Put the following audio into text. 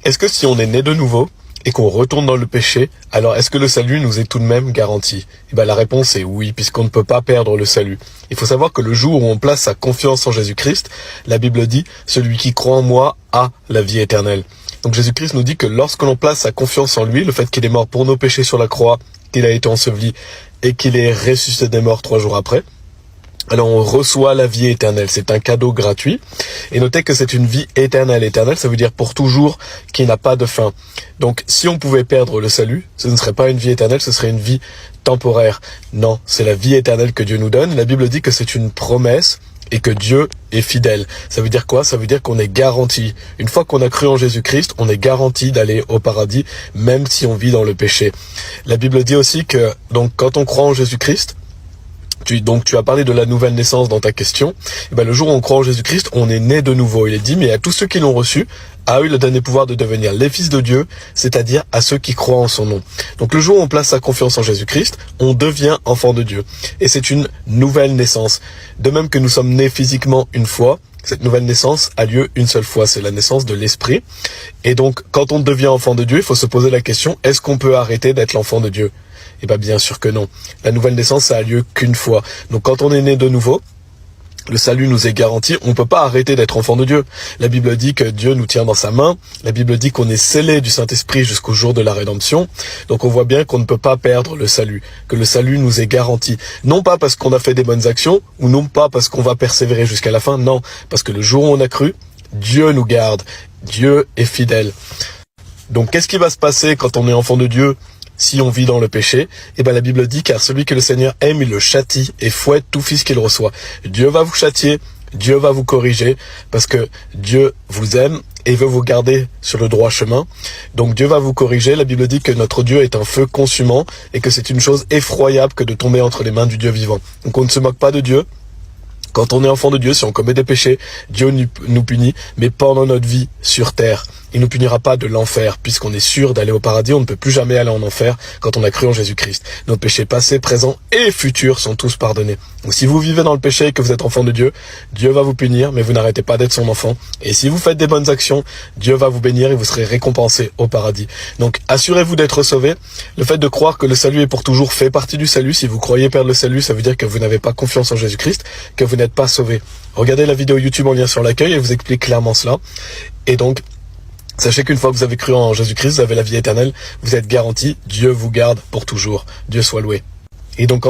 Est-ce que si on est né de nouveau et qu'on retourne dans le péché, alors est-ce que le salut nous est tout de même garanti? La réponse est oui, puisqu'on ne peut pas perdre le salut. Il faut savoir que le jour où on place sa confiance en Jésus-Christ, la Bible dit « Celui qui croit en moi a la vie éternelle ». Donc Jésus-Christ nous dit que lorsque l'on place sa confiance en lui, le fait qu'il est mort pour nos péchés sur la croix, qu'il a été enseveli et qu'il est ressuscité des morts 3 jours après, alors on reçoit la vie éternelle, c'est un cadeau gratuit. Et notez que c'est une vie éternelle. Éternelle, ça veut dire pour toujours, qui n'a pas de fin. Donc si on pouvait perdre le salut, ce ne serait pas une vie éternelle, ce serait une vie temporaire. Non, c'est la vie éternelle que Dieu nous donne. La Bible dit que c'est une promesse et que Dieu est fidèle. Ça veut dire quoi? Ça veut dire qu'on est garanti. Une fois qu'on a cru en Jésus-Christ, on est garanti d'aller au paradis, même si on vit dans le péché. La Bible dit aussi que donc quand on croit en Jésus-Christ, tu as parlé de la nouvelle naissance dans ta question. Le jour où on croit en Jésus-Christ, on est né de nouveau. Il est dit, mais à tous ceux qui l'ont reçu, a eu le dernier pouvoir de devenir les fils de Dieu, c'est-à-dire à ceux qui croient en son nom. Donc le jour où on place sa confiance en Jésus-Christ, on devient enfant de Dieu. Et c'est une nouvelle naissance. De même que nous sommes nés physiquement une fois, cette nouvelle naissance a lieu une seule fois, c'est la naissance de l'esprit. Et donc, quand on devient enfant de Dieu, il faut se poser la question, est-ce qu'on peut arrêter d'être l'enfant de Dieu? Bien sûr que non. La nouvelle naissance, ça a lieu qu'une fois. Donc quand on est né de nouveau, le salut nous est garanti, on ne peut pas arrêter d'être enfant de Dieu. La Bible dit que Dieu nous tient dans sa main, la Bible dit qu'on est scellé du Saint-Esprit jusqu'au jour de la rédemption, donc on voit bien qu'on ne peut pas perdre le salut, que le salut nous est garanti. Non pas parce qu'on a fait des bonnes actions, ou non pas parce qu'on va persévérer jusqu'à la fin, non, parce que le jour où on a cru, Dieu nous garde, Dieu est fidèle. Donc qu'est-ce qui va se passer quand on est enfant de Dieu ? Si on vit dans le péché, la Bible dit, car celui que le Seigneur aime, il le châtie et fouette tout fils qu'il reçoit. Dieu va vous châtier, Dieu va vous corriger, parce que Dieu vous aime et veut vous garder sur le droit chemin. Donc Dieu va vous corriger. La Bible dit que notre Dieu est un feu consumant et que c'est une chose effroyable que de tomber entre les mains du Dieu vivant. Donc on ne se moque pas de Dieu. Quand on est enfant de Dieu, si on commet des péchés, Dieu nous punit, mais pendant notre vie sur terre. Il ne nous punira pas de l'enfer, puisqu'on est sûr d'aller au paradis, on ne peut plus jamais aller en enfer quand on a cru en Jésus-Christ. Nos péchés passés, présents et futurs sont tous pardonnés. Donc si vous vivez dans le péché et que vous êtes enfant de Dieu, Dieu va vous punir, mais vous n'arrêtez pas d'être son enfant. Et si vous faites des bonnes actions, Dieu va vous bénir et vous serez récompensé au paradis. Donc assurez-vous d'être sauvés. Le fait de croire que le salut est pour toujours fait partie du salut. Si vous croyez perdre le salut, ça veut dire que vous n'avez pas confiance en Jésus-Christ, que vous n'êtes pas sauvé. Regardez la vidéo YouTube en lien sur l'accueil, elle vous explique clairement cela. Et donc, sachez qu'une fois que vous avez cru en Jésus-Christ, vous avez la vie éternelle, vous êtes garanti, Dieu vous garde pour toujours. Dieu soit loué. Et donc,